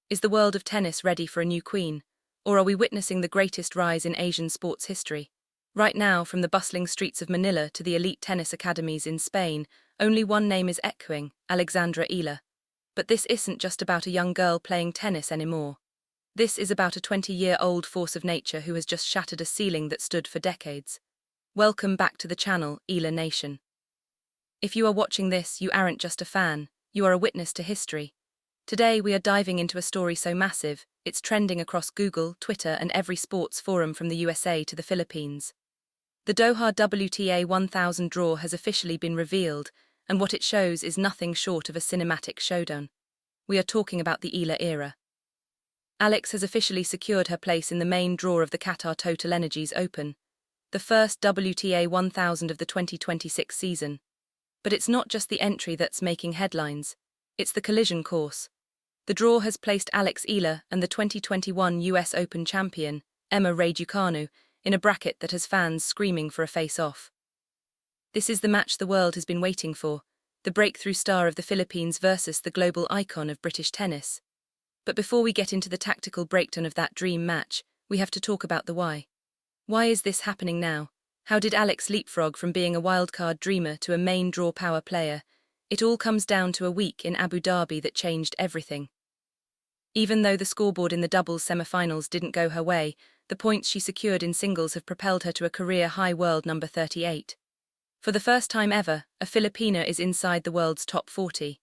Is the world of tennis ready for a new queen? Or are we witnessing the greatest rise in Asian sports history? Right now, from the bustling streets of Manila to the elite tennis academies in Spain, only one name is echoing: Alex Eala. But this isn't just about a young girl playing tennis anymore. This is about a 20-year-old force of nature who has just shattered a ceiling that stood for decades. Welcome back to the channel, Eala Nation. If you are watching this, you aren't just a fan, you are a witness to history. Today we are diving into a story so massive, it's trending across Google, Twitter and every sports forum from the USA to the Philippines. The Doha WTA 1000 draw has officially been revealed, and what it shows is nothing short of a cinematic showdown. We are talking about the Eala era. Alex has officially secured her place in the main draw of the Qatar TotalEnergies Open, the first WTA 1000 of the 2026 season. But it's not just the entry that's making headlines, it's the collision course. The draw has placed Alex Eala and the 2021 US Open champion, Emma Raducanu, in a bracket that has fans screaming for a face-off. This is the match the world has been waiting for, the breakthrough star of the Philippines versus the global icon of British tennis. But before we get into the tactical breakdown of that dream match, we have to talk about the why. Why is this happening now? How did Alex leapfrog from being a wildcard dreamer to a main draw power player? It all comes down to a week in Abu Dhabi that changed everything. Even though the scoreboard in the doubles semi-finals didn't go her way, the points she secured in singles have propelled her to a career-high world number 38. For the first time ever, a Filipina is inside the world's top 40.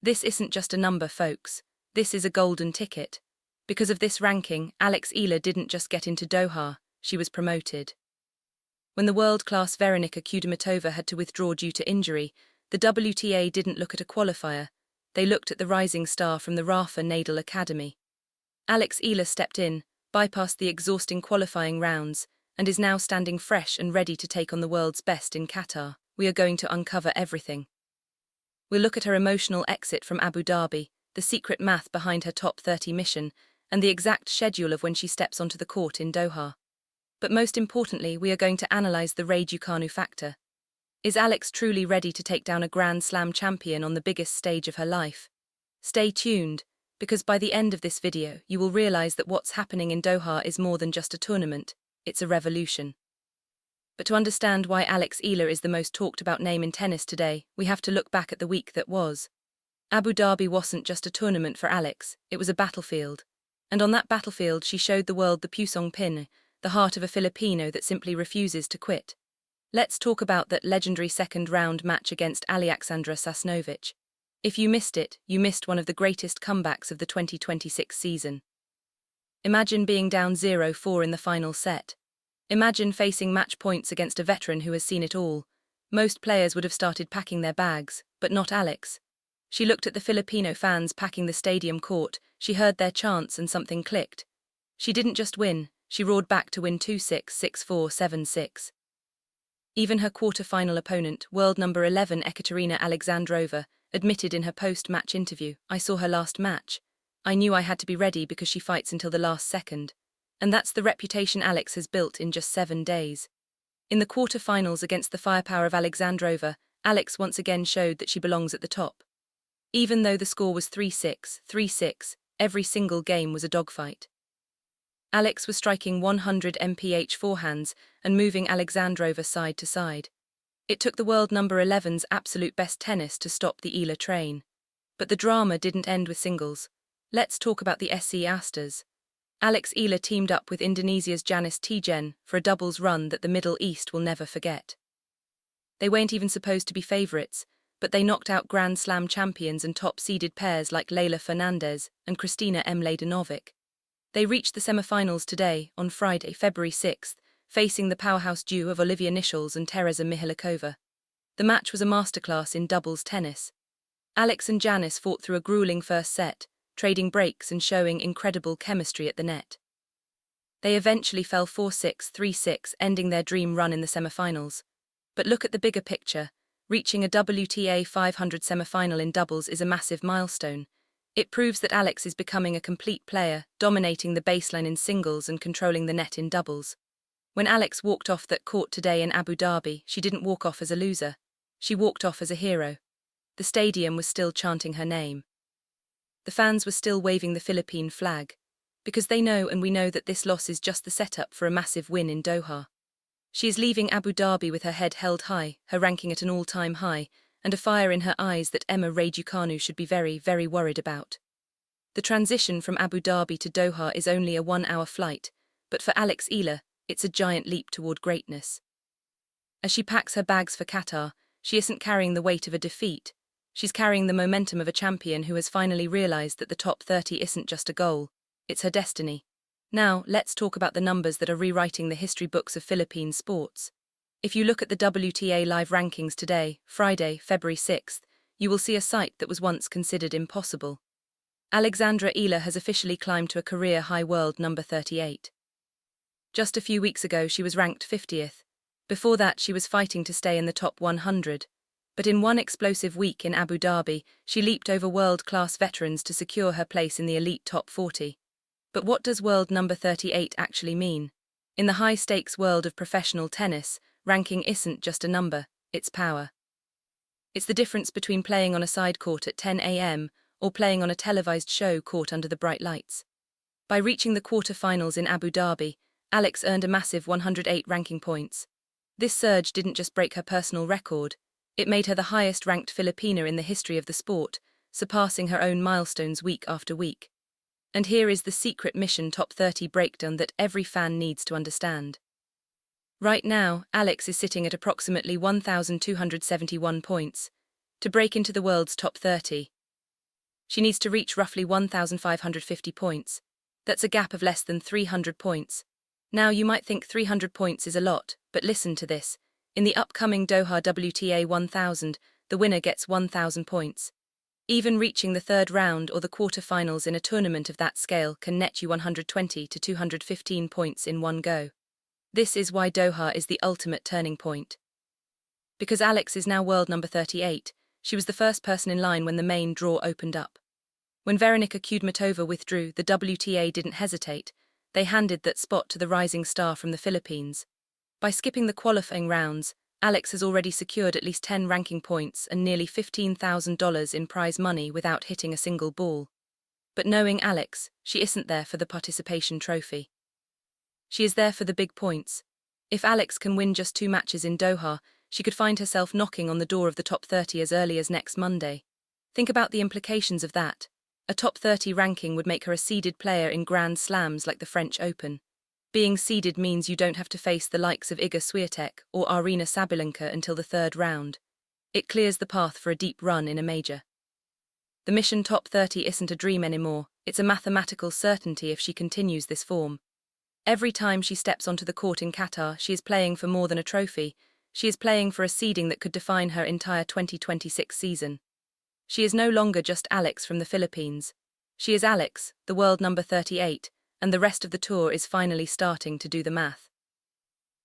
This isn't just a number, folks. This is a golden ticket. Because of this ranking, Alex Eala didn't just get into Doha, she was promoted. When the world-class Veronika Kudermetova had to withdraw due to injury, the WTA didn't look at a qualifier. They looked at the rising star from the Rafa Nadal Academy. Alex Eala stepped in, bypassed the exhausting qualifying rounds, and is now standing fresh and ready to take on the world's best in Qatar. We are going to uncover everything. We'll look at her emotional exit from Abu Dhabi, the secret math behind her top 30 mission, and the exact schedule of when she steps onto the court in Doha. But most importantly, we are going to analyze the Raducanu factor. Is Alex truly ready to take down a Grand Slam champion on the biggest stage of her life? Stay tuned, because by the end of this video, you will realize that what's happening in Doha is more than just a tournament, it's a revolution. But to understand why Alex Eala is the most talked about name in tennis today, we have to look back at the week that was. Abu Dhabi wasn't just a tournament for Alex, it was a battlefield. And on that battlefield she showed the world the Pusong Pin, the heart of a Filipino that simply refuses to quit. Let's talk about that legendary second-round match against Alexandra Sasnovich. If you missed it, you missed one of the greatest comebacks of the 2026 season. Imagine being down 0-4 in the final set. Imagine facing match points against a veteran who has seen it all. Most players would have started packing their bags, but not Alex. She looked at the Filipino fans packing the stadium court, she heard their chants and something clicked. She didn't just win, she roared back to win 2-6, 6-4, 7-6. Even her quarter-final opponent, world number 11 Ekaterina Alexandrova, admitted in her post-match interview, "I saw her last match. I knew I had to be ready because she fights until the last second." And that's the reputation Alex has built in just 7 days. In the quarter-finals against the firepower of Alexandrova, Alex once again showed that she belongs at the top. Even though the score was 3-6, 3-6, every single game was a dogfight. Alex was striking 100 mph forehands and moving Alexandrova side to side. It took the world number 11's absolute best tennis to stop the Eala train. But the drama didn't end with singles. Let's talk about the SC Asters. Alex Eala teamed up with Indonesia's Janice Tijen for a doubles run that the Middle East will never forget. They weren't even supposed to be favourites, but they knocked out Grand Slam champions and top-seeded pairs like Leylah Fernandez and Kristina Mladenovic. They reached the semi-finals today, on Friday, February 6th, facing the powerhouse duo of Olivia Nichols and Tereza Mihalikova. The match was a masterclass in doubles tennis. Alex and Janice fought through a grueling first set, trading breaks and showing incredible chemistry at the net. They eventually fell 4-6, 3-6, ending their dream run in the semi-finals. But look at the bigger picture. Reaching a WTA 500 semi-final in doubles is a massive milestone. It proves that Alex is becoming a complete player, dominating the baseline in singles and controlling the net in doubles. When Alex walked off that court today in Abu Dhabi, she didn't walk off as a loser. She walked off as a hero. The stadium was still chanting her name. The fans were still waving the Philippine flag, because they know and we know that this loss is just the setup for a massive win in Doha. She is leaving Abu Dhabi with her head held high, her ranking at an all-time high, and a fire in her eyes that Emma Raducanu should be very, very worried about. The transition from Abu Dhabi to Doha is only a 1-hour flight, but for Alex Eala, it's a giant leap toward greatness. As she packs her bags for Qatar, she isn't carrying the weight of a defeat. She's carrying the momentum of a champion who has finally realized that the top 30 isn't just a goal, it's her destiny. Now, let's talk about the numbers that are rewriting the history books of Philippine sports. If you look at the WTA live rankings today, Friday, February 6th, you will see a sight that was once considered impossible. Alexandra Eala has officially climbed to a career-high world number 38. Just a few weeks ago, she was ranked 50th. Before that, she was fighting to stay in the top 100. But in one explosive week in Abu Dhabi, she leaped over world-class veterans to secure her place in the elite top 40. But what does world number 38 actually mean? In the high-stakes world of professional tennis, ranking isn't just a number, it's power. It's the difference between playing on a side court at 10 a.m. or playing on a televised show caught under the bright lights. By reaching the quarter-finals in Abu Dhabi, Alex earned a massive 108 ranking points. This surge didn't just break her personal record, it made her the highest-ranked Filipina in the history of the sport, surpassing her own milestones week after week. And here is the secret mission top 30 breakdown that every fan needs to understand. Right now, Alex is sitting at approximately 1,271 points. To break into the world's top 30, she needs to reach roughly 1,550 points. That's a gap of less than 300 points. Now, you might think 300 points is a lot, but listen to this. In the upcoming Doha WTA 1000, the winner gets 1,000 points. Even reaching the third round or the quarter-finals in a tournament of that scale can net you 120 to 215 points in one go. This is why Doha is the ultimate turning point. Because Alex is now world number 38, she was the first person in line when the main draw opened up. When Veronika Kudmatova withdrew, the WTA didn't hesitate. They handed that spot to the rising star from the Philippines. By skipping the qualifying rounds, Alex has already secured at least 10 ranking points and nearly $15,000 in prize money without hitting a single ball. But knowing Alex, she isn't there for the participation trophy. She is there for the big points. If Alex can win just 2 matches in Doha, she could find herself knocking on the door of the top 30 as early as next Monday. Think about the implications of that. A top 30 ranking would make her a seeded player in Grand Slams like the French Open. Being seeded means you don't have to face the likes of Iga Swiatek or Aryna Sabalenka until the third round. It clears the path for a deep run in a major. The mission top 30 isn't a dream anymore, it's a mathematical certainty if she continues this form. Every time she steps onto the court in Qatar, she is playing for more than a trophy. She is playing for a seeding that could define her entire 2026 season. She is no longer just Alex from the Philippines. She is Alex, the world number 38, and the rest of the tour is finally starting to do the math.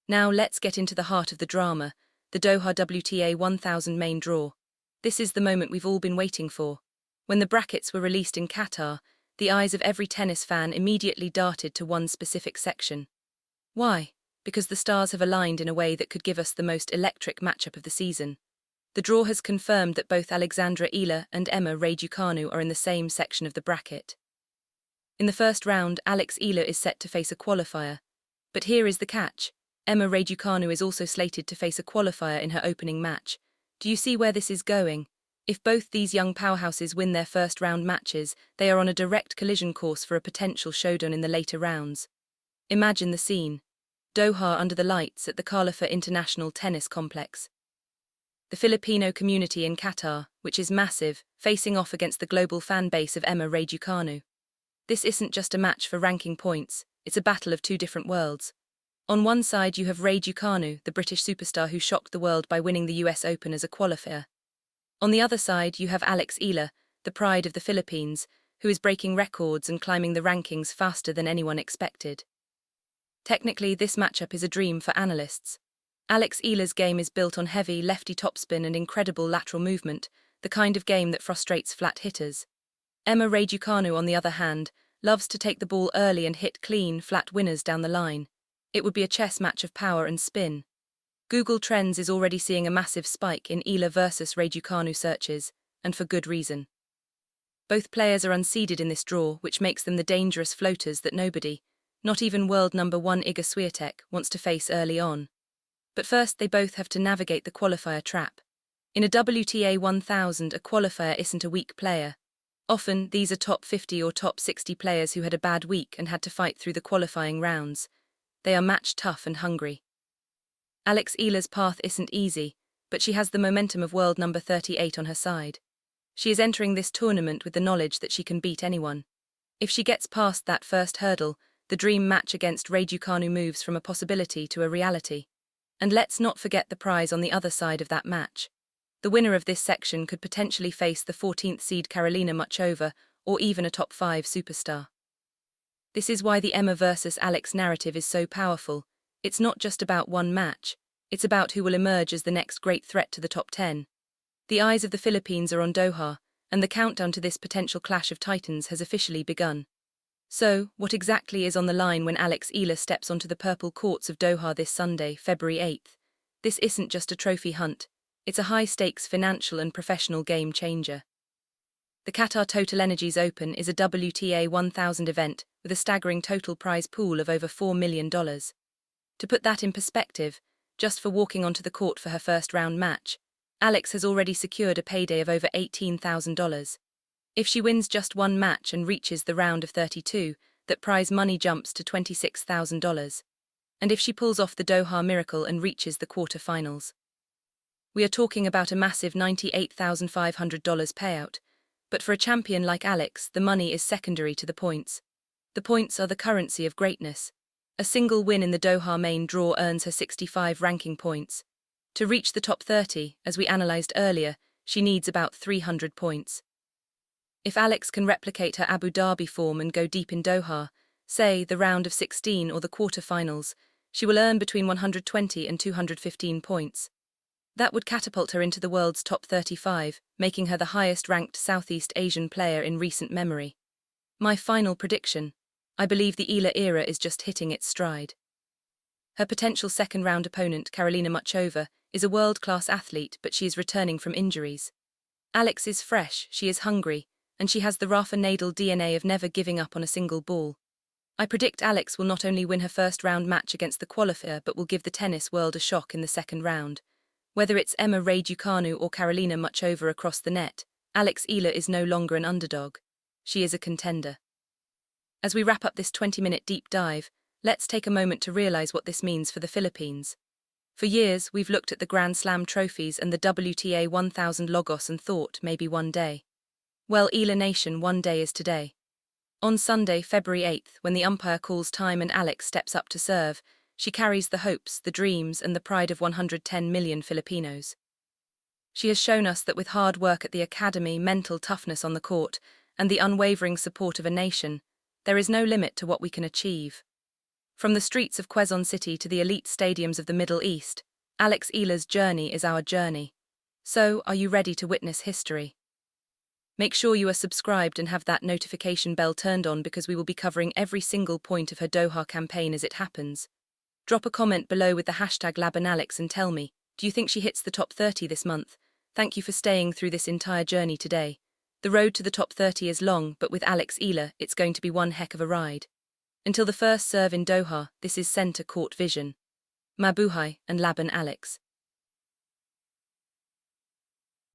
Now let's get into the heart of the drama, the Doha WTA 1000 main draw. This is the moment we've all been waiting for. When the brackets were released in Qatar, the eyes of every tennis fan immediately darted to one specific section. Why? Because the stars have aligned in a way that could give us the most electric matchup of the season. The draw has confirmed that both Alexandra Eala and Emma Raducanu are in the same section of the bracket. In the first round, Alex Eala is set to face a qualifier. But here is the catch. Emma Raducanu is also slated to face a qualifier in her opening match. Do you see where this is going? If both these young powerhouses win their first-round matches, they are on a direct collision course for a potential showdown in the later rounds. Imagine the scene. Doha under the lights at the Khalifa International Tennis Complex. The Filipino community in Qatar, which is massive, facing off against the global fan base of Emma Raducanu. This isn't just a match for ranking points, it's a battle of two different worlds. On one side you have Raducanu, the British superstar who shocked the world by winning the US Open as a qualifier. On the other side you have Alex Eala, the pride of the Philippines, who is breaking records and climbing the rankings faster than anyone expected. Technically, this matchup is a dream for analysts. Alex Eala's game is built on heavy lefty topspin and incredible lateral movement, the kind of game that frustrates flat hitters. Emma Raducanu, on the other hand, loves to take the ball early and hit clean, flat winners down the line. It would be a chess match of power and spin. Google Trends is already seeing a massive spike in Eala versus Raducanu searches, and for good reason. Both players are unseeded in this draw, which makes them the dangerous floaters that nobody, not even world number 1 Iga Swiatek, wants to face early on. But first they both have to navigate the qualifier trap. In a WTA 1000, a qualifier isn't a weak player. Often, these are top 50 or top 60 players who had a bad week and had to fight through the qualifying rounds. They are match tough and hungry. Alex Eala's path isn't easy, but she has the momentum of world number 38 on her side. She is entering this tournament with the knowledge that she can beat anyone. If she gets past that first hurdle, the dream match against Raducanu moves from a possibility to a reality. And let's not forget the prize on the other side of that match. The winner of this section could potentially face the 14th seed Karolina Muchova or even a top 5 superstar. This is why the Emma versus Alex narrative is so powerful. It's not just about one match, it's about who will emerge as the next great threat to the top 10. The eyes of the Philippines are on Doha, and the countdown to this potential clash of titans has officially begun. So, what exactly is on the line when Alex Eala steps onto the purple courts of Doha this Sunday, February 8th? This isn't just a trophy hunt, it's a high-stakes financial and professional game changer. The Qatar TotalEnergies Open is a WTA 1000 event with a staggering total prize pool of over $4 million. To put that in perspective, just for walking onto the court for her first round match, Alex has already secured a payday of over $18,000. If she wins just one match and reaches the round of 32, that prize money jumps to $26,000. And if she pulls off the Doha miracle and reaches the quarter-finals, we are talking about a massive $98,500 payout. But for a champion like Alex, the money is secondary to the points. The points are the currency of greatness. A single win in the Doha main draw earns her 65 ranking points. To reach the top 30, as we analysed earlier, she needs about 300 points. If Alex can replicate her Abu Dhabi form and go deep in Doha, say the round of 16 or the quarter-finals, she will earn between 120 and 215 points. That would catapult her into the world's top 35, making her the highest-ranked Southeast Asian player in recent memory. My final prediction: I believe the Eala era is just hitting its stride. Her potential second-round opponent, Karolina Muchova, is a world-class athlete, but she is returning from injuries. Alex is fresh, she is hungry, and she has the Rafa Nadal DNA of never giving up on a single ball. I predict Alex will not only win her first-round match against the qualifier but will give the tennis world a shock in the second round. Whether it's Emma Raducanu or Karolina Muchova across the net, Alex Eala is no longer an underdog. She is a contender. As we wrap up this 20-minute deep dive, let's take a moment to realize what this means for the Philippines. For years, we've looked at the Grand Slam trophies and the WTA 1000 logos and thought, maybe one day. Well, Eala Nation, one day is today. On Sunday, February 8th, when the umpire calls time and Alex steps up to serve, she carries the hopes, the dreams, and the pride of 110 million Filipinos. She has shown us that with hard work at the academy, mental toughness on the court, and the unwavering support of a nation, there is no limit to what we can achieve. From the streets of Quezon City to the elite stadiums of the Middle East, Alex Eala's journey is our journey. So, are you ready to witness history? Make sure you are subscribed and have that notification bell turned on because we will be covering every single point of her Doha campaign as it happens. Drop a comment below with the hashtag LabanAlex and tell me, do you think she hits the top 30 this month? Thank you for staying through this entire journey today. The road to the top 30 is long, but with Alex Eala, it's going to be one heck of a ride. Until the first serve in Doha, this is Centre Court Vision. Mabuhay and Laban Alex.